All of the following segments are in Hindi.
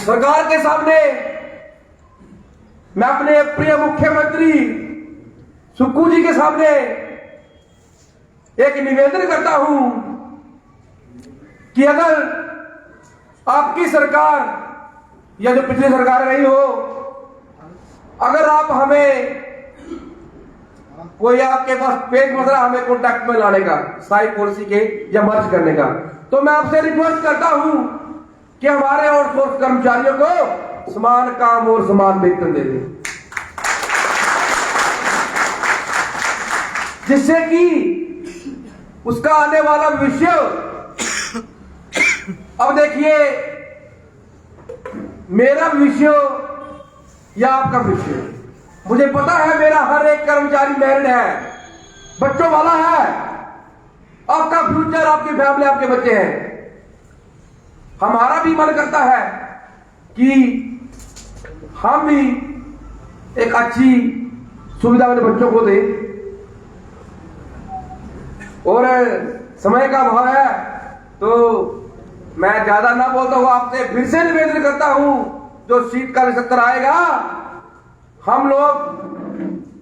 सरकार के सामने मैं अपने प्रिय मुख्यमंत्री सुक्खू जी के सामने एक निवेदन करता हूं कि अगर आपकी सरकार या जो पिछली सरकार रही हो, अगर आप हमें कोई आपके पास पेज मसला हमें कॉन्टैक्ट में लाने का साइड पॉलिसी के या मर्ज करने का, तो मैं आपसे रिक्वेस्ट करता हूं कि हमारे आउटसोर्स कर्मचारियों को समान काम और समान वेतन दे दें, जिससे कि उसका आने वाला भविष्य, अब देखिए मेरा भविष्य या आपका भविष्य, मुझे पता है मेरा हर एक कर्मचारी मैरिड है, बच्चों वाला है, आपका फ्यूचर, आपकी फैमिली, आपके बच्चे हैं। हमारा भी मन करता है कि हम भी एक अच्छी सुविधा वाले बच्चों को दें, और समय का अभाव है तो मैं ज्यादा ना बोलता हूं, आपसे फिर से निवेदन करता हूं, जो शीतकालीन सत्र आएगा, हम लोग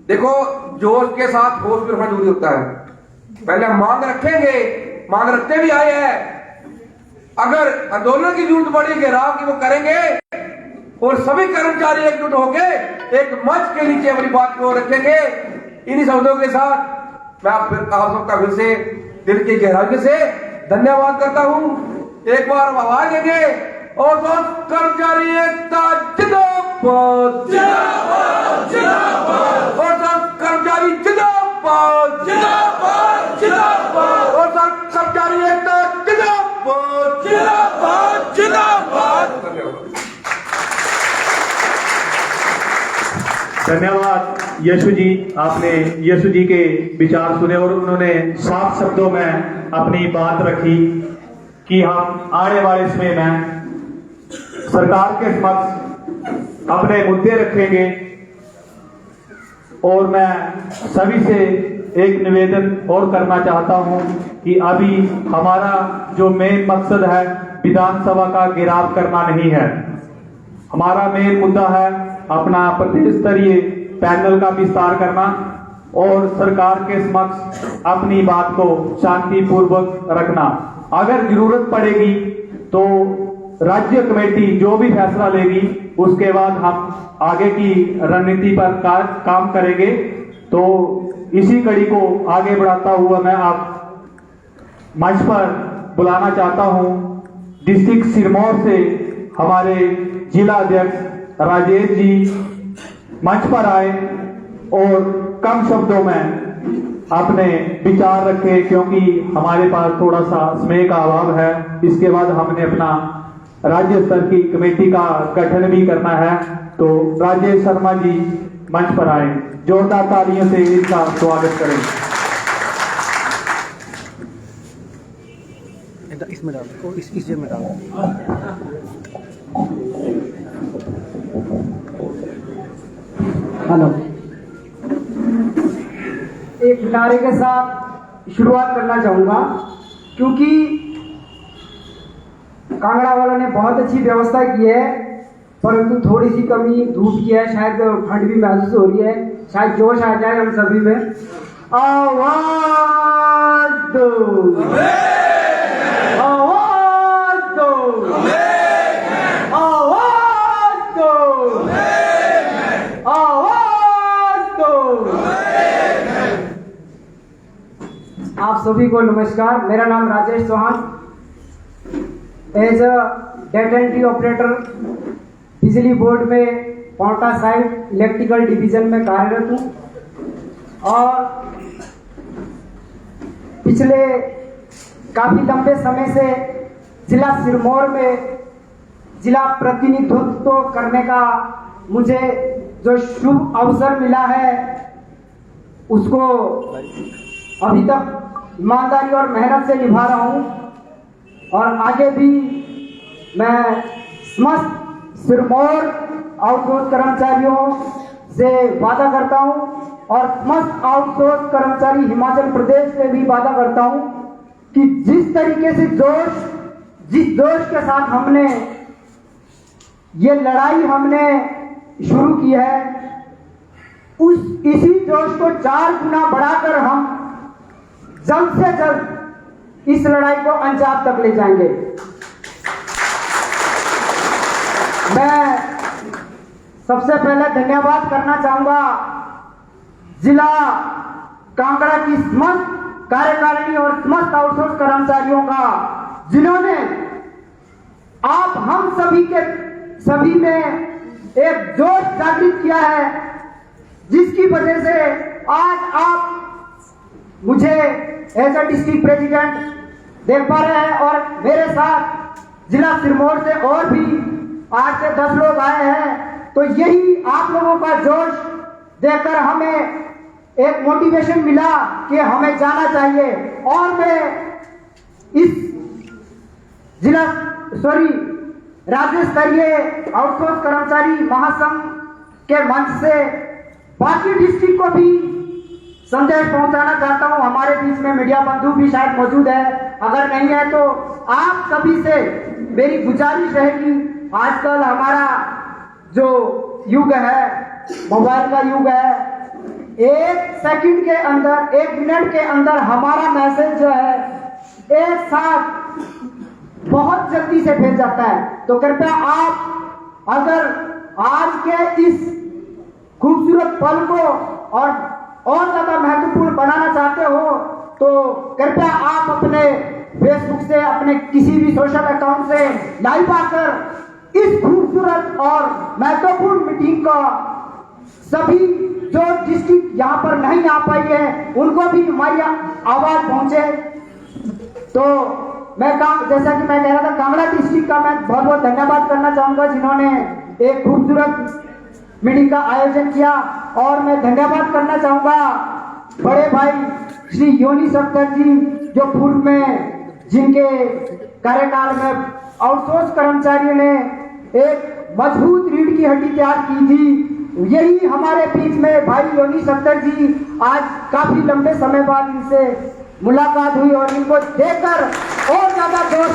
देखो जोश के साथ होश भी रखना जरूरी होता है। पहले हम मांग रखेंगे, मांग रखते भी आए हैं, अगर आंदोलन की जरूरत पड़ी, घेराव की, वो करेंगे, और सभी कर्मचारी एकजुट होकर एक मंच के नीचे अपनी बात को रखेंगे। इन्हीं शब्दों के साथ मैं आप सबका फिर से दिल की गहराई से धन्यवाद करता हूं। एक बार आवाज देंगे, और कर्मचारी एकता जिंदाबाद, जिंदाबाद, जिंदाबाद, और कर्मचारी जिंदाबाद, जिंदाबाद, जिंदाबाद, और कर्मचारी एकता जिंदाबाद, जिंदाबाद, जिंदाबाद। धन्यवाद यशु जी, आपने यशु जी के विचार सुने और उन्होंने साफ शब्दों में अपनी बात रखी कि हम आने वाले समय में सरकार के समक्ष अपने मुद्दे रखेंगे। और मैं सभी से एक निवेदन और करना चाहता हूं कि अभी हमारा जो मेन मकसद है विधानसभा का घेराव करना नहीं है। हमारा मेन मुद्दा है अपना प्रदेश स्तरीय पैनल का विस्तार करना और सरकार के समक्ष अपनी बात को शांतिपूर्वक रखना। अगर जरूरत पड़ेगी तो राज्य कमेटी जो भी फैसला लेगी उसके बाद हम आगे की रणनीति पर काम करेंगे। तो इसी कड़ी को आगे बढ़ाता हुआ मैं आप मंच पर बुलाना चाहता हूं डिस्ट्रिक्ट सिरमौर से हमारे जिला अध्यक्ष राजेश जी मंच पर आए और कम शब्दों में अपने विचार रखे, क्योंकि हमारे पास थोड़ा सा समय का अभाव है। इसके बाद हमने अपना राज्य स्तर की कमेटी का गठन भी करना है। तो राजेश शर्मा जी मंच पर आए, जोरदार तालियों से इनका स्वागत करें। इसमें डालो, इस में डालो। हेलो, एक नारे के साथ शुरुआत करना चाहूंगा, क्योंकि कांगड़ा वालों ने बहुत अच्छी व्यवस्था की है, परंतु थोड़ी सी कमी धूप की है, शायद ठंड भी महसूस हो रही है, शायद जोश आ जाए हम सभी में। आवाज दो, आवाज दो, आवाज दो, आवाज दो। आप सभी को नमस्कार। मेरा नाम Rajesh Chauhan, as a data entry operator बिजली बोर्ड में पांवटा साइड इलेक्ट्रिकल डिवीजन में कार्यरत हूँ और पिछले काफी लंबे समय से जिला सिरमौर में जिला प्रतिनिधित्व करने का मुझे जो शुभ अवसर मिला है उसको अभी तक ईमानदारी और मेहनत से निभा रहा हूँ और आगे भी मैं समस्त सिरमौर आउटसोर्स कर्मचारियों से वादा करता हूँ और समस्त आउटसोर्स कर्मचारी हिमाचल प्रदेश से भी वादा करता हूँ कि जिस तरीके से जिस जोश के साथ हमने ये लड़ाई हमने शुरू की है, इसी जोश को 4 गुना बढ़ाकर हम जल्द से जल्द इस लड़ाई को अंजाम तक ले जाएंगे। मैं सबसे पहले धन्यवाद करना चाहूंगा जिला कांगड़ा की समस्त कार्यकारिणी और समस्त आउटसोर्स कर्मचारियों का, जिन्होंने आप हम सभी में एक जोश जागृत किया है, जिसकी वजह से आज आप मुझे एज अ डिस्ट्रिक्ट प्रेसिडेंट देख पा रहे हैं और मेरे साथ जिला सिरमौर से और भी 8 से 10 लोग आए हैं। तो यही आप लोगों का जोश देखकर हमें एक मोटिवेशन मिला कि हमें जाना चाहिए। और मैं इस राज्य स्तरीय आउटसोर्स कर्मचारी महासंघ के मंच से बाकी डिस्ट्रिक्ट को भी संदेश पहुंचाना चाहता हूं। हमारे बीच में मीडिया बंधु भी शायद मौजूद है, अगर नहीं है तो आप सभी से मेरी गुजारिश रहेगी। आजकल हमारा जो युग है, मोबाइल का युग है, 1 सेकंड के अंदर, 1 मिनट के अंदर हमारा मैसेज जो है एक साथ बहुत जल्दी से भेज जाता है। तो कृपया आप अगर आज के इस खूबसूरत पल को और ज्यादा महत्वपूर्ण बनाना चाहते हो तो कृपया आप अपने फेसबुक से, अपने किसी भी सोशल अकाउंट से लाइव आकर इस खूबसूरत और महत्वपूर्ण मीटिंग का सभी जो डिस्ट्रिक्ट यहाँ पर नहीं आ पाई है उनको भी हमारी आवाज पहुंचे। तो मैं जैसा कि मैं कह रहा था, कांगड़ा डिस्ट्रिक्ट का मैं बहुत बहुत धन्यवाद करना चाहूंगा जिन्होंने एक खूबसूरत मीटिंग का आयोजन किया। और मैं धन्यवाद करना चाहूंगा बड़े भाई श्री योनीश अख्तर जी, जो पूर्व में जिनके कार्यकाल में आउटसोर्स कर्मचारियों ने एक मजबूत रीढ़ की हड्डी तैयार की थी। यही हमारे बीच में भाई योनीश अख्तर जी, आज काफी लंबे समय बाद इनसे मुलाकात हुई और इनको देखकर और ज्यादा जोश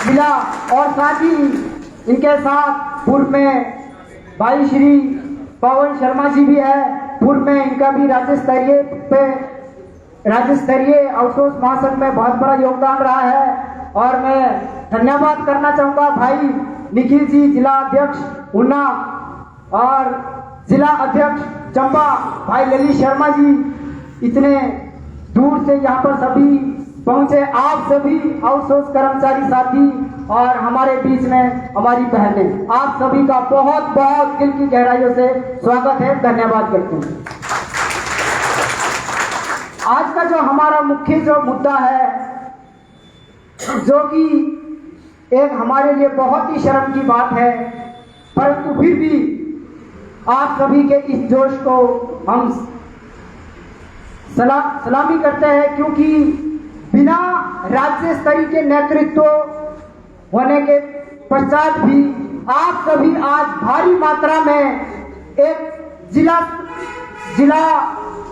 मिला। और साथ ही इनके साथ पूर्व में भाई श्री पवन शर्मा जी भी है, पूर्व में इनका भी राज्य स्तरीय आउटसोर्स महासंघ में बहुत बड़ा योगदान रहा है। और मैं धन्यवाद करना चाहूंगा भाई निखिल जी, जिला अध्यक्ष ऊना, और जिला अध्यक्ष चंबा भाई ललित शर्मा जी, इतने दूर से यहाँ पर सभी पहुंचे। आप सभी आउटसोर्स कर्मचारी साथी और हमारे बीच में हमारी बहनें, आप सभी का बहुत बहुत दिल की गहराइयों से स्वागत है, धन्यवाद करते हैं। आज का जो हमारा मुख्य जो मुद्दा है, जो कि एक हमारे लिए बहुत ही शर्म की बात है, परंतु फिर भी आप सभी के इस जोश को हम सलामी करते हैं, क्योंकि बिना राज्य स्तरीय के नेतृत्व होने के पश्चात भी आप सभी आज भारी मात्रा में एक जिला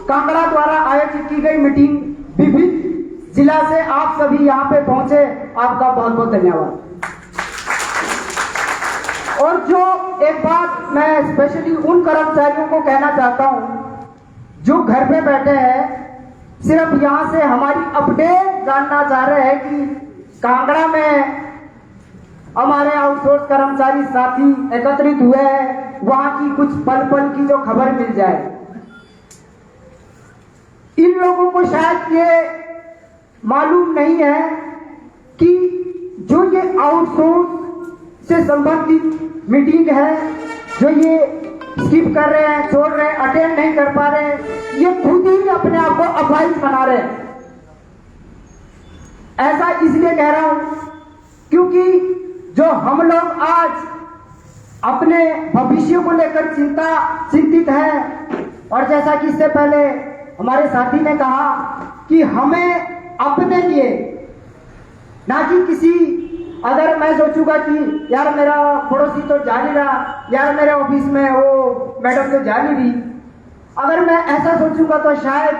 कांगड़ा द्वारा आयोजित की गई मीटिंग, विभिन्न जिला से आप सभी यहाँ पे पहुंचे, आपका बहुत बहुत धन्यवाद। और जो एक बात मैं स्पेशली उन कर्मचारियों को कहना चाहता हूं जो घर पे बैठे हैं, सिर्फ यहां से हमारी अपडेट जानना चाह रहे हैं कि कांगड़ा में हमारे आउटसोर्स कर्मचारी साथी एकत्रित हुए हैं, वहां की कुछ पल पल की जो खबर मिल जाए। इन लोगों को शायद ये मालूम नहीं है कि जो ये आउटसोर्स से संबंधित मीटिंग है, जो ये स्किप कर रहे हैं, छोड़ रहे हैं, अटेंड नहीं कर पा रहे हैं, ये खुद ही अपने आप को अफवाहिश बना रहे हैं। ऐसा इसलिए कह रहा हूं क्योंकि जो हम लोग आज अपने भविष्य को लेकर चिंतित हैं, और जैसा कि इससे पहले हमारे साथी ने कहा कि हमें अपने लिए, ना कि किसी, अगर मैं सोचूंगा कि यार मेरा पड़ोसी तो जा नहीं रहा, यार मेरे ऑफिस में वो मैडम तो जा नहीं रही, अगर मैं ऐसा सोचूंगा तो शायद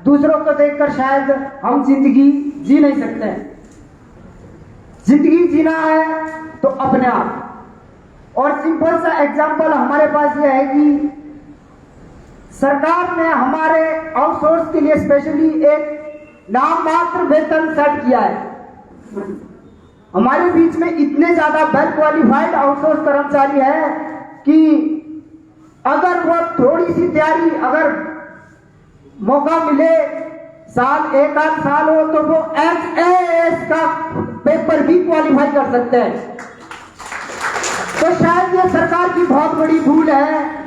दूसरों को देखकर शायद हम जिंदगी जी नहीं सकते। जिंदगी जीना है तो अपने आप, और सिंपल सा एग्जांपल हमारे पास ये है कि सरकार ने हमारे आउटसोर्स के लिए स्पेशली एक नाम मात्र वेतन सेट किया है। हमारे बीच में इतने ज्यादा वेल क्वालिफाइड आउटसोर्स कर्मचारी है कि अगर वो थोड़ी सी तैयारी, अगर मौका मिले, साल एक आध साल हो तो वो SAS का पेपर भी क्वालिफाई कर सकते हैं। तो शायद ये सरकार की बहुत बड़ी भूल है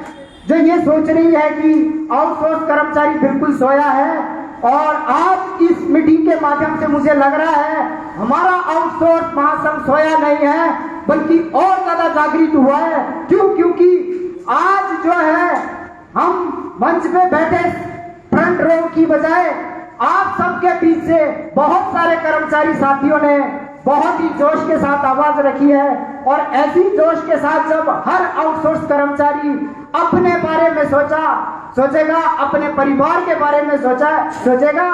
जो ये सोच रही है कि आउटसोर्स कर्मचारी बिल्कुल सोया है। और आज इस मीटिंग के माध्यम से मुझे लग रहा है हमारा आउटसोर्स महासंघ सोया नहीं है, बल्कि और ज्यादा जागृत हुआ है। क्यों? क्योंकि आज जो है हम मंच पे बैठे फ्रंट रो की बजाय आप सबके बीच से बहुत सारे कर्मचारी साथियों ने बहुत ही जोश के साथ आवाज रखी है। और ऐसी जोश के साथ जब हर आउटसोर्स कर्मचारी अपने बारे में सोचेगा, अपने परिवार के बारे में सोचेगा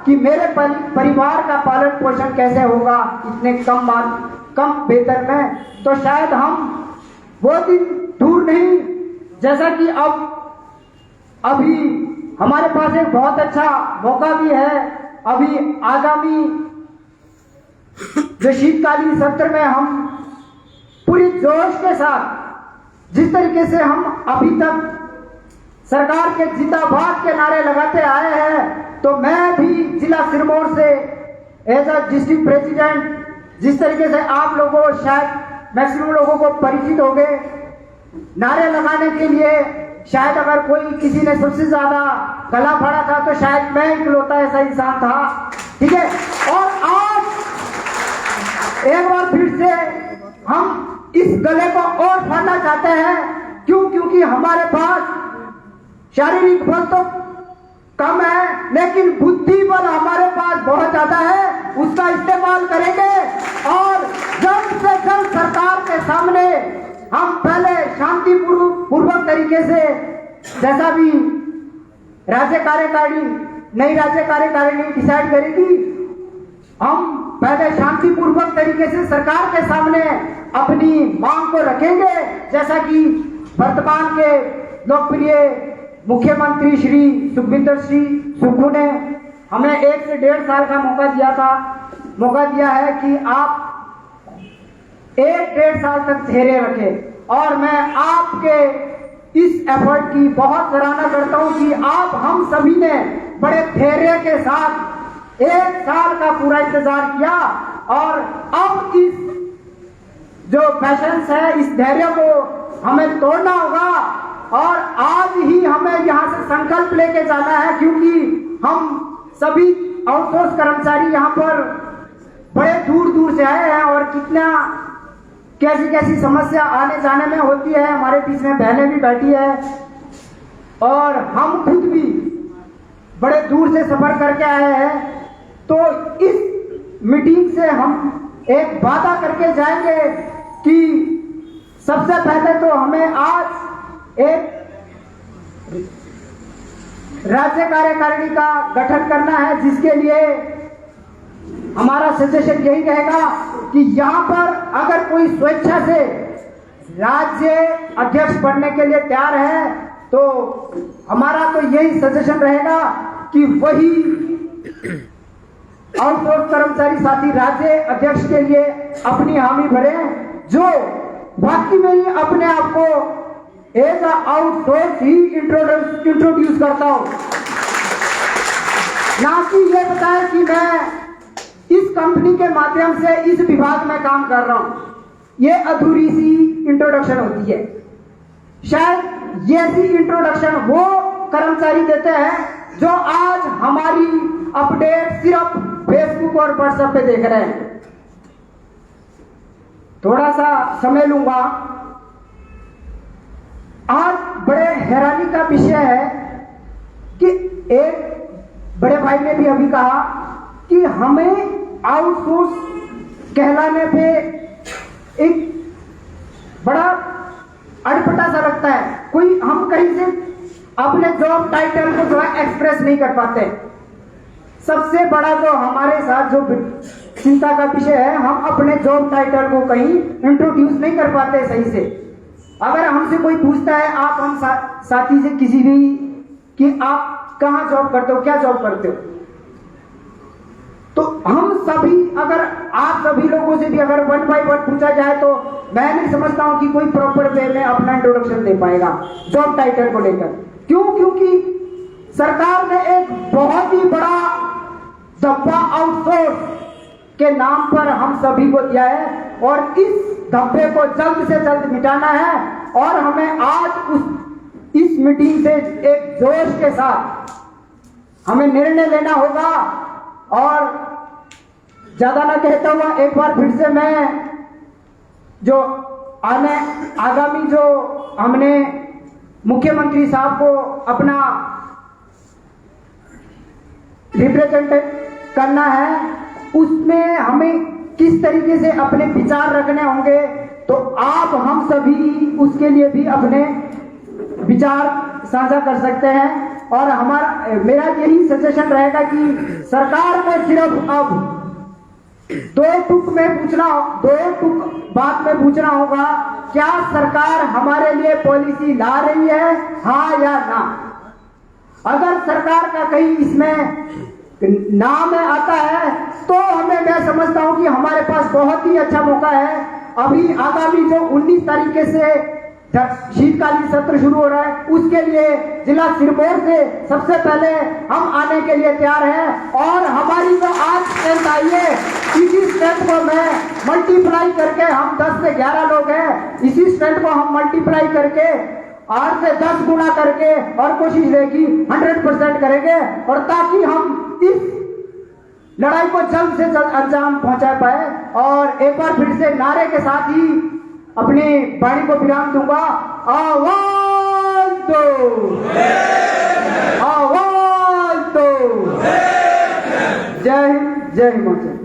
कि मेरे परिवार का पालन पोषण कैसे होगा इतने कम वेतन में, तो शायद हम वो दिन दूर नहीं। जैसा कि अभी हमारे पास एक बहुत अच्छा मौका भी है। अभी आगामी जो शीतकालीन सत्र में हम पूरी जोश के साथ जिस तरीके से हम अभी तक सरकार के जिंदाबाद के नारे लगाते आए हैं, तो मैं भी जिला सिरमौर से एज अ डिस्ट्रिक्ट प्रेसिडेंट, जिस तरीके से आप लोगों शायद मैक्सिमम लोगों को परिचित हो गए, नारे लगाने के लिए शायद अगर कोई किसी ने सबसे ज्यादा गला फाड़ा था तो शायद मैं इकलौता ऐसा इंसान था। ठीक है, और आज एक बार फिर से हम इस गले को और फाड़ना चाहते हैं। क्यों? क्योंकि हमारे पास शारीरिक बल तो कम है, लेकिन बुद्धि बल हमारे पास बहुत ज्यादा है। उसका इस्तेमाल करेंगे और जल्द से जल्द सरकार के सामने हम पहले शांति पूर्वक तरीके से, जैसा भी नई राज्य कार्यकारिणी डिसाइड करेगी, हम पहले शांति पूर्वक तरीके से सरकार के सामने अपनी मांग को रखेंगे। जैसा कि वर्तमान के लोकप्रिय मुख्यमंत्री श्री सुखविंदर सिंह सुक्खू ने हमें 1 से 1.5 साल का मौका दिया है कि आप 1-1.5 साल तक धैर्य रखें। और मैं आपके इस एफर्ट की बहुत सराहना करता हूं कि आप हम सभी ने बड़े धैर्य के साथ 1 साल का पूरा इंतजार किया। और अब इस जो पैशंस है, इस धैर्य को हमें तोड़ना होगा और आज ही हमें यहाँ से संकल्प लेके जाना है, क्योंकि हम सभी आउटसोर्स कर्मचारी यहाँ पर बड़े दूर दूर से आए हैं और कैसी समस्या आने जाने में होती है। हमारे बीच में बहनें भी बैठी है और हम खुद भी बड़े दूर से सफर करके आए हैं। तो इस मीटिंग से हम एक वादा करके जाएंगे कि सबसे पहले तो हमें आज एक राज्य कार्यकारिणी का गठन करना है, जिसके लिए हमारा सजेशन यही रहेगा कि यहाँ पर अगर कोई स्वेच्छा से राज्य अध्यक्ष बनने के लिए तैयार है, तो हमारा तो यही सजेशन रहेगा कि वही आउटसोर्स कर्मचारी साथी राज्य अध्यक्ष के लिए अपनी हामी भरे, जो वाकई में ही अपने आप को एज आउटसोर्स ही इंट्रोड्यूस करता हूं, ना कि ये बताए कि मैं इस कंपनी के माध्यम से इस विभाग में काम कर रहा हूं। ये अधूरी सी इंट्रोडक्शन होती है। शायद ये सी इंट्रोडक्शन वो कर्मचारी देते हैं जो आज हमारी अपडेट सिर्फ फेसबुक और व्हाट्सएप पे देख रहे हैं। थोड़ा सा समय लूंगा। आज बड़े हैरानी का विषय है कि एक बड़े भाई ने भी अभी कहा कि हमें आउटसोर्स कहलाने पे एक बड़ा अटपटा सा लगता है। कोई हम कहीं से अपने जॉब टाइटल को जो है एक्सप्रेस नहीं कर पाते। सबसे बड़ा जो हमारे साथ जो चिंता का विषय है, हम अपने जॉब टाइटल को कहीं इंट्रोड्यूस नहीं कर पाते सही से। अगर हमसे कोई पूछता है, आप हम साथी से किसी भी, कि आप कहाँ जॉब करते हो, क्या जॉब करते हो, तो हम सभी, अगर आप सभी लोगों से भी अगर 1 by 1 पूछा जाए तो मैं नहीं समझता हूं कि कोई प्रॉपर वे में अपना इंट्रोडक्शन दे पाएगा जॉब टाइटल को लेकर। क्यों? क्योंकि सरकार ने एक बहुत ही बड़ा धब्बा आउटसोर्स के नाम पर हम सभी को दिया है और इस धब्बे को जल्द से जल्द मिटाना है। और हमें आज इस मीटिंग से एक जोश के साथ हमें निर्णय लेना होगा। और ज्यादा ना कहता हुआ एक बार फिर से मैं जो आगामी जो हमने मुख्यमंत्री साहब को अपना रिप्रेजेंट करना है, उसमें हमें किस तरीके से अपने विचार रखने होंगे, तो आप हम सभी उसके लिए भी अपने विचार साझा कर सकते हैं। और मेरा यही सजेशन रहेगा कि सरकार में सिर्फ अब दो टुक बात में पूछना होगा, क्या सरकार हमारे लिए पॉलिसी ला रही है, हाँ या ना। अगर सरकार का कहीं इसमें नाम आता है तो मैं समझता हूं कि हमारे पास बहुत ही अच्छा मौका है। अभी आगामी जो 19 तारीख से शीतकालीन सत्र शुरू हो रहा है, उसके लिए जिला सिरमौर से सबसे पहले हम आने के लिए तैयार हैं। और हमारी जो आज स्ट्रेंथ आई है, इसी स्ट्रेंथ को मैं मल्टीप्लाई करके, हम 10 से 11 लोग हैं, इसी स्ट्रेंथ को हम मल्टीप्लाई करके 8 से 10 गुना करके और कोशिश रहेगी 100% करेंगे, और ताकि हम इस लड़ाई को जल्द से जल्द अंजाम पहुंचा पाए। और एक बार फिर से नारे के साथ ही अपनी वाणी को विराम दूंगा। आवाज दो, आवाज दो। जय हिंद, जय हिमाचल।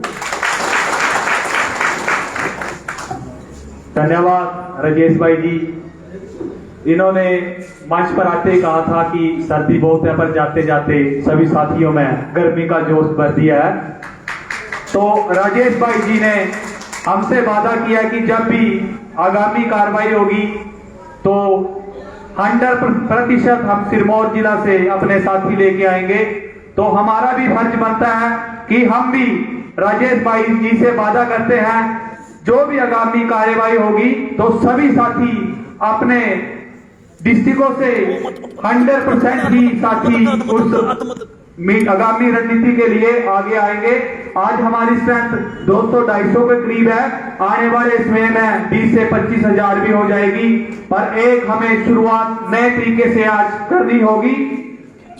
धन्यवाद राजेश भाई जी। इन्होंने मंच पर आते ही कहा था कि सर्दी बहुत है, पर जाते जाते सभी साथियों में गर्मी का जोश भर दिया है। तो राजेश भाई जी ने हमसे वादा किया कि जब भी आगामी कार्रवाई होगी तो 100% हम सिरमौर जिला से अपने साथी लेके आएंगे। तो हमारा भी फर्ज बनता है कि हम भी राजेश भाई जी से वादा करते हैं, जो भी आगामी कार्रवाई होगी तो सभी साथी अपने डिस्ट्रिक्टों से 100% ही साथी उस आगामी रणनीति के लिए आगे आएंगे। आज हमारी स्ट्रेंथ 200-250 के करीब है, आने वाले समय में 20 से 25 हजार भी हो जाएगी, पर एक हमें शुरुआत नए तरीके से आज करनी होगी।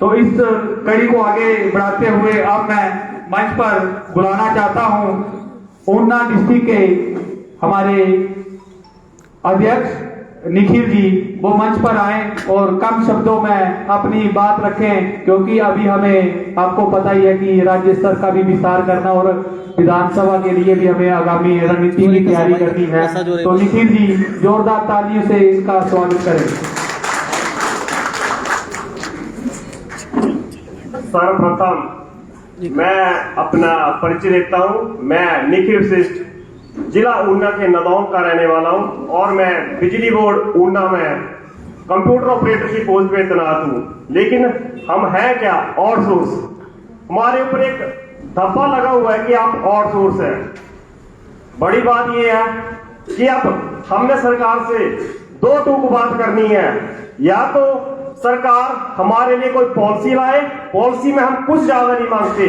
तो इस कड़ी को आगे बढ़ाते हुए अब मैं मंच पर बुलाना चाहता हूं ऊना डिस्ट्रिक्ट के हमारे अध्यक्ष निखिल जी, वो मंच पर आए और कम शब्दों में अपनी बात रखें, क्योंकि अभी हमें, आपको पता ही है कि राज्य स्तर का भी विस्तार करना और विधानसभा के लिए भी हमें आगामी रणनीति की तैयारी करनी है। तो निखिल जी जोरदार तालियों से इसका स्वागत करें। सर्वप्रथम मैं अपना परिचय देता हूं। मैं निखिल वशिष्ठ जिला ऊना के नदौन का रहने वाला हूं और मैं बिजली बोर्ड ऊना में कंप्यूटर ऑपरेटर की पोस्ट पे तैनात हूं। लेकिन हम हैं क्या? आउटसोर्स। हमारे ऊपर एक धब्बा लगा हुआ है कि आप आउटसोर्स हैं। बड़ी बात यह है कि अब हमने सरकार से दो टूक बात करनी है। या तो सरकार हमारे लिए कोई पॉलिसी लाए, पॉलिसी में हम कुछ ज्यादा नहीं मांगते,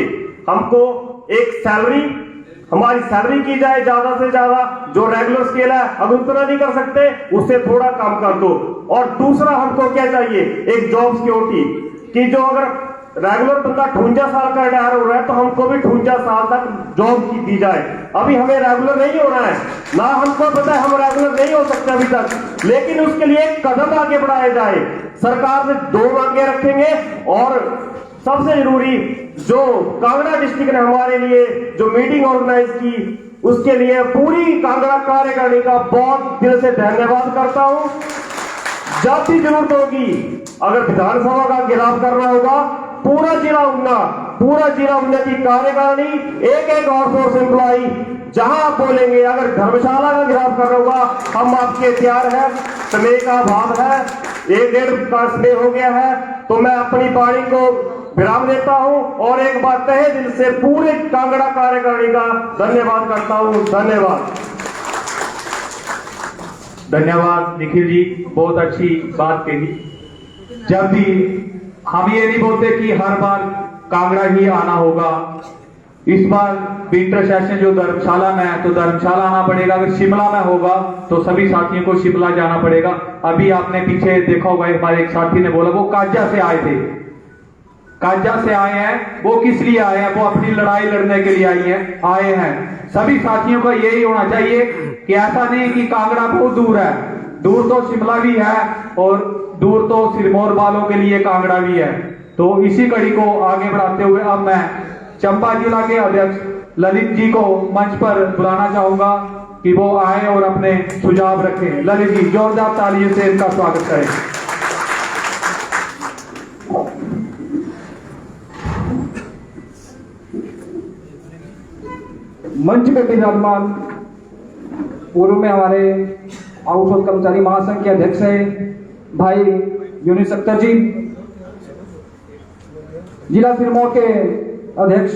हमको एक सैलरी, हमारी सैलरी की जाए ज्यादा से ज्यादा, जो रेगुलर स्केल है अब उतना नहीं कर सकते, उससे थोड़ा कम कर दो। और दूसरा हमको क्या चाहिए? एक जॉब सिक्योरिटी, कि जो अगर रेगुलर बंदा 58 साल का रिटायर हो रहा है तो हमको भी 58 साल तक जॉब की दी जाए। अभी हमें रेगुलर नहीं होना है, ना हमको पता है हम रेगुलर नहीं हो सकते अभी तक, लेकिन उसके लिए एक कदम आगे बढ़ाया जाए। सरकार से दो मांगे रखेंगे। और सबसे जरूरी, जो कांगड़ा डिस्ट्रिक्ट ने हमारे लिए जो मीटिंग ऑर्गेनाइज की, उसके लिए पूरी कांगड़ा कार्यकारिणी का बहुत दिल से धन्यवाद करता हूं। जब भी जरूरत होगी, अगर विधानसभा का घेराव करना होगा, पूरा जिला ऊना पूरा जिला उन्नति कार्यकारिणी, एक एक आउटसोर्स एम्प्लॉई, जहां आप बोलेंगे अगर धर्मशाला का गिराव करना होगा हम आपके तैयार हैं। समय का अभाव है, 1-1.5 का समय हो गया है, तो मैं अपनी पारी को विराम देता हूं और एक बार तहे दिल से पूरे कांगड़ा कार्यकारिणी का धन्यवाद करता हूं। धन्यवाद। धन्यवाद निखिल जी, बहुत अच्छी बात कही। जब भी हम ये नहीं बोलते कि हर बार कांगड़ा ही आना होगा। इस बार विंटर सेशन जो धर्मशाला में है तो धर्मशाला आना पड़ेगा, अगर शिमला में होगा तो सभी साथियों को शिमला जाना पड़ेगा। अभी आपने पीछे देखा होगा, हमारे एक साथी ने बोला वो काजा से आए थे, काजा से आए हैं। वो किस लिए आए हैं? वो अपनी लड़ाई लड़ने के लिए आए हैं। सभी साथियों का यही होना चाहिए कि ऐसा नहीं कि कांगड़ा बहुत दूर है, दूर तो शिमला भी है और दूर तो सिरमौर वालों के लिए कांगड़ा भी है। तो इसी कड़ी को आगे बढ़ाते हुए अब मैं चंबा जिला के अध्यक्ष ललित जी को मंच पर बुलाना चाहूंगा कि वो आए और अपने सुझाव रखें। ललित जी, जोरदार तालियों से इनका स्वागत करें। मंच पे विराजमान पूर्व में हमारे आउटसोर्स कर्मचारी महासंघ के अध्यक्ष है भाई यूनिस अख्तर जी, जिला सिरमौर के अध्यक्ष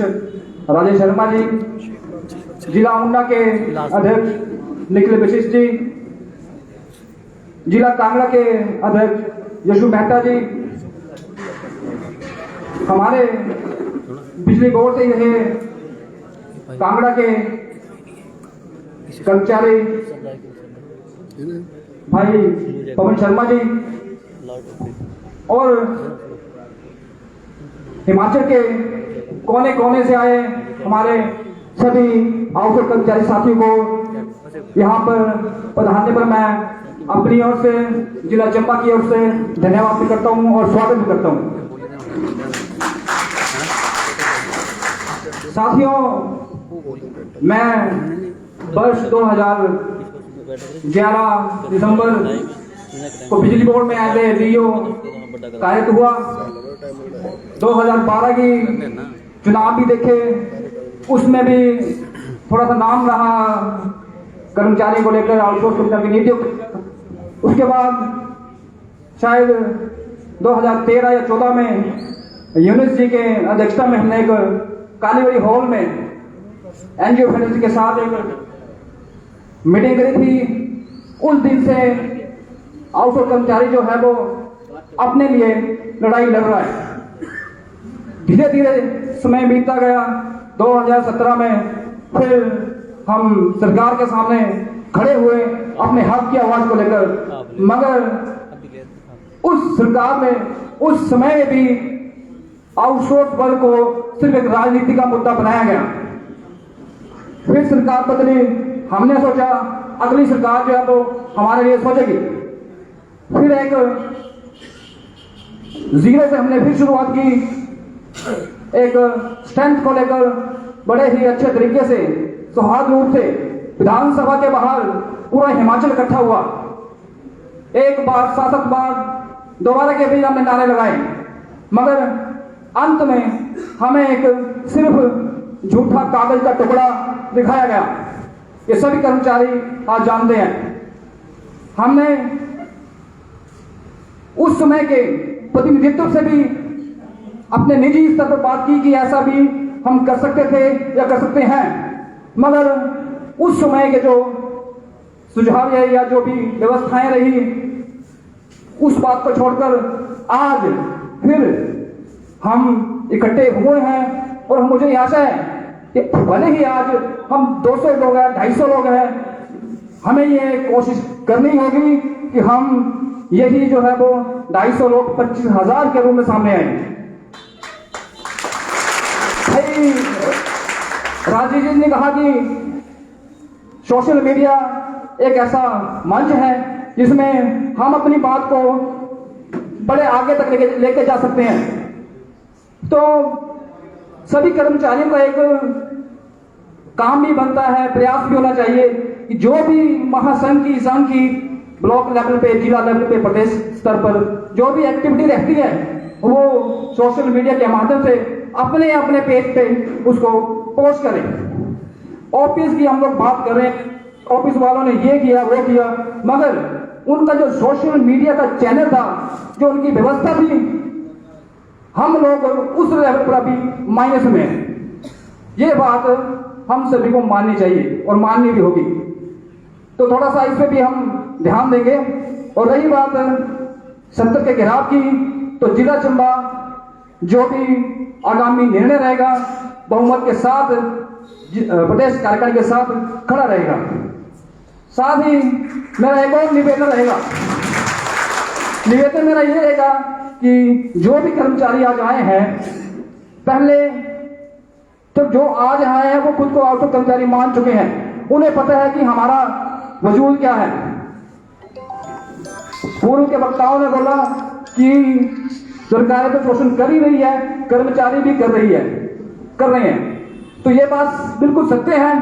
राजेश शर्मा जी, जिला ऊना के अध्यक्ष निखिल वशिष्ठ जी, जिला कांगड़ा के अध्यक्ष यशु मेहता जी, हमारे बिजली बोर्ड से रहे कांगड़ा के कर्मचारी भाई पवन शर्मा जी और हिमाचल के कोने कोने से आए हमारे सभी आउटसोर्स कर्मचारी साथियों को यहाँ पर पधारने पर मैं अपनी ओर से जिला चंबा की ओर से धन्यवाद भी करता हूँ और स्वागत भी करता हूँ। साथियों, मैं वर्ष 2011 दिसंबर को बिजली बोर्ड में एज ए डीओ कार्यरत हुआ। 2012 की चुनाव भी देखे, उसमें भी थोड़ा सा नाम रहा कर्मचारी को लेकर, आउटसोर्स कर्मचारी की नीति। उसके बाद शायद 2013 या 14 में यूनिस जी के अध्यक्षता में हमने एक कालीबाड़ी हॉल में एनजीओ फेडरेशन के साथ एक मीटिंग करी थी। उस दिन से आउटसोर्स कर्मचारी जो है वो अपने लिए लड़ाई लड़ रहा है। धीरे धीरे समय बीतता गया। 2017 में फिर हम सरकार के सामने खड़े हुए अपने हक की आवाज को लेकर, मगर उस सरकार में उस समय में भी आउटसोर्स वर्ग को सिर्फ एक राजनीति का मुद्दा बनाया गया। फिर सरकार बदली, हमने सोचा अगली सरकार जो है वो हमारे लिए सोचेगी। फिर एक जीरो से हमने फिर शुरुआत की, एक स्ट्रेंथ को लेकर बड़े ही अच्छे तरीके से सौहार्द रूप से विधानसभा के बाहर पूरा हिमाचल इकट्ठा हुआ। एक बार 7 बार दोबारा के भी हमने नारे लगाए, मगर अंत में हमें एक सिर्फ झूठा कागज का टुकड़ा दिखाया गया। ये सभी कर्मचारी आज जानते हैं। हमने उस समय के प्रतिनिधित्व से भी अपने निजी स्तर पर बात की कि ऐसा भी हम कर सकते थे या कर सकते हैं, मगर उस समय के जो सुझाव है या जो भी व्यवस्थाएं रही, उस बात को छोड़कर आज फिर हम इकट्ठे हुए हैं। और मुझे आशा है कि भले ही आज हम 200 लोग हैं, 250 लोग हैं, हमें ये कोशिश करनी होगी कि हम यही जो है वो 250 लोग 25,000 के रूप में सामने आए। भाई राजीव जी ने कहा कि सोशल मीडिया एक ऐसा मंच है जिसमें हम अपनी बात को बड़े आगे तक लेके जा सकते हैं। तो सभी कर्मचारियों का एक काम भी बनता है, प्रयास भी होना चाहिए कि जो भी महासंघ की, संघ की ब्लॉक लेवल पे, जिला लेवल पे, प्रदेश स्तर पर जो भी एक्टिविटी रहती है वो सोशल मीडिया के माध्यम से अपने अपने पेज पे उसको पोस्ट करें। ऑफिस की हम लोग बात करें, ऑफिस वालों ने ये किया वो किया, मगर उनका जो सोशल मीडिया का चैनल था, जो उनकी व्यवस्था थी, हम लोग उस लेवल पर अभी माइनस में हैं। ये बात हम सभी को माननी चाहिए और माननी भी होगी। तो थोड़ा सा इस पे भी हम ध्यान देंगे। और रही बात सत्र के घेराव की, तो जिला चंबा जो भी आगामी निर्णय रहेगा बहुमत के साथ प्रदेश कार्यकारिणी के साथ खड़ा रहेगा। साथ ही मेरा एक और निवेदन रहेगा, निवेदन मेरा ये रहेगा कि जो भी कर्मचारी आज आए हैं, पहले तो जो आज आए हैं वो खुद को आउटसोर्स कर्मचारी मान चुके हैं, उन्हें पता है कि हमारा वजूद क्या है। पूर्व के वक्ताओं ने बोला कि सरकारें तो शोषण कर ही रही है, कर्मचारी भी कर रहे हैं, तो ये बात बिल्कुल सत्य है।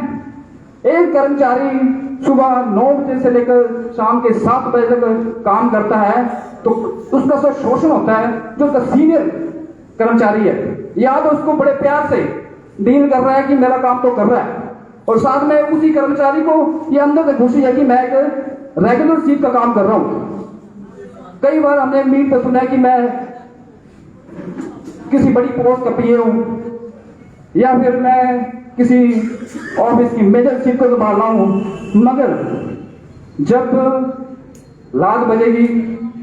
एक कर्मचारी सुबह 9 बजे से लेकर शाम के 7 बजे तक काम करता है, तो उसका जो शोषण होता है, जो उसका सीनियर कर्मचारी है, या तो उसको बड़े प्यार से डील कर रहा है कि मेरा काम तो कर रहा है, और साथ में उसी कर्मचारी को ये अंदर से खुशी है कि मैं एक रेगुलर सीट का काम कर रहा हूं। कई बार हमने मीट पर सुना है कि मैं किसी बड़ी पोस्ट का पीए हूं, या फिर मैं किसी ऑफिस की मेजर सीट को संभाल रहा हूं, मगर जब लात बजेगी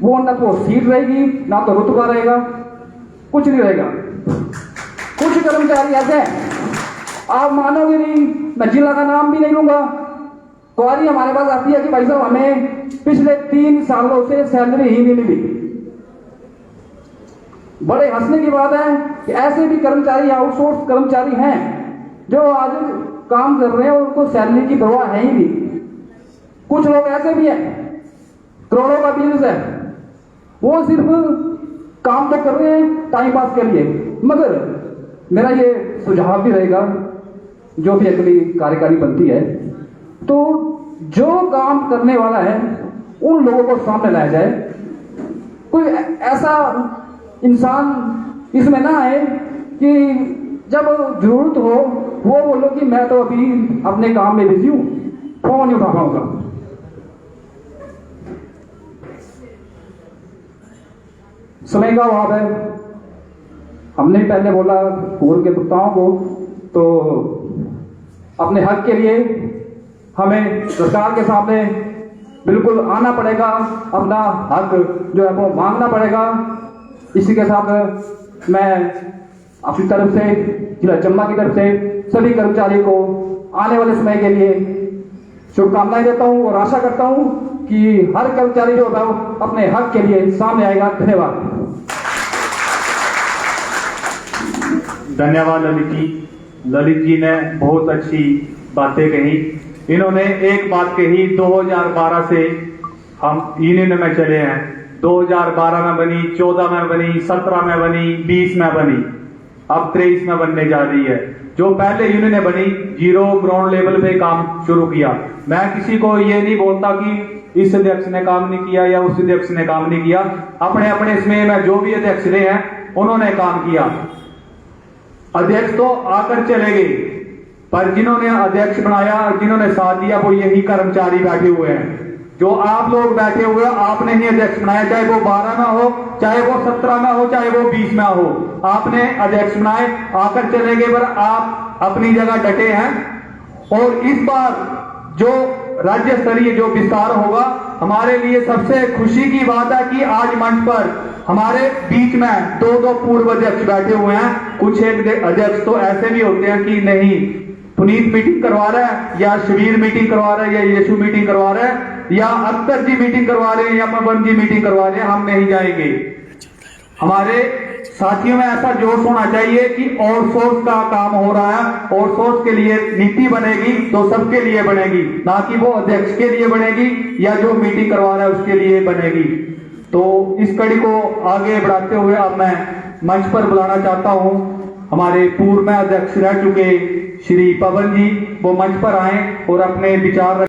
वो ना तो सीट रहेगी, ना तो रुतबा रहेगा, कुछ नहीं रहेगा। कुछ कर्मचारी ऐसे हैं, आप मानोगे नहीं, मैं जिला का नाम भी नहीं लूंगा, क्वारी हमारे पास आती है कि भाई साहब हमें पिछले 3 सालों से सैलरी ही नहीं मिली। बड़े हंसने की बात है कि ऐसे भी कर्मचारी, आउटसोर्स कर्मचारी हैं जो आज काम कर रहे हैं और उनको सैलरी की परवाह है ही नहीं। कुछ लोग ऐसे भी हैं, करोड़ों का बिजनेस है, वो सिर्फ काम तो कर रहे हैं टाइम पास के लिए। मगर मेरा ये सुझाव भी रहेगा, जो भी अगली कार्यकारी बनती है, तो जो काम करने वाला है उन लोगों को सामने लाया जाए। कोई ऐसा इंसान इसमें ना आए कि जब जरूरत हो वो बोलो कि मैं तो अभी अपने काम में बिजी हूं, फोन नहीं उठा पाऊंगा। समय का अभाव है, हमने पहले बोला पूर्व के वक्ताओं को, तो अपने हक के लिए हमें सरकार के सामने बिल्कुल आना पड़ेगा, अपना हक जो है वो मांगना पड़ेगा। इसी के साथ मैं अपनी तरफ से, जिला चंबा की तरफ से सभी कर्मचारी को आने वाले समय के लिए शुभकामनाएं देता हूं और आशा करता हूं कि हर कर्मचारी जो होगा अपने हक के लिए सामने आएगा। धन्यवाद। धन्यवाद ललित जी। ललित जी ने बहुत अच्छी बातें कही। इन्होंने एक बात कही, 2012 से हम यूनियन में चले हैं, 2012 में बनी, 14 में बनी, 17 में बनी, 20 में बनी, अब 23 में बनने जा रही है। जो पहले यूनियन बनी, जीरो ग्राउंड लेवल पे काम शुरू किया। मैं किसी को ये नहीं बोलता कि इस अध्यक्ष ने काम नहीं किया या उस अध्यक्ष ने काम नहीं किया, अपने अपने इसमें में जो भी अध्यक्ष रहे हैं उन्होंने काम किया। अध्यक्ष तो आकर चले गए, पर जिन्होंने अध्यक्ष बनाया, जिन्होंने साथ दिया, वो यही कर्मचारी बैठे हुए हैं। जो आप लोग बैठे हुए, आपने ही अध्यक्ष बनाया, चाहे वो 12 में हो, चाहे वो 17 में हो, चाहे वो 20 में हो, आपने अध्यक्ष बनाए, आकर चले गए, पर आप अपनी जगह डटे हैं। और इस बार जो राज्य स्तरीय जो विस्तार होगा, हमारे लिए सबसे खुशी की बात है कि आज मंच पर हमारे बीच में 2 पूर्व अध्यक्ष बैठे हुए हैं। कुछ एक अध्यक्ष तो ऐसे भी होते हैं कि नहीं, पुनीत मीटिंग करवा रहा है, या शिविर मीटिंग करवा रहा है, या यीशु मीटिंग करवा रहा है, या अख्तर जी मीटिंग करवा रहे हैं, या पवन जी मीटिंग करवा रहे हैं, हम नहीं जाएंगे। हमारे साथियों में ऐसा जोश होना चाहिए कि आउटसोर्स का काम हो रहा है, आउटसोर्स के लिए नीति बनेगी तो सबके लिए बनेगी, ना कि वो अध्यक्ष के लिए बनेगी या जो मीटिंग करवा रहा है उसके लिए बनेगी। तो इस कड़ी को आगे बढ़ाते हुए अब मैं मंच पर बुलाना चाहता हूं हमारे पूर्व में अध्यक्ष रह चुके श्री पवन जी, वो मंच पर आए और अपने विचार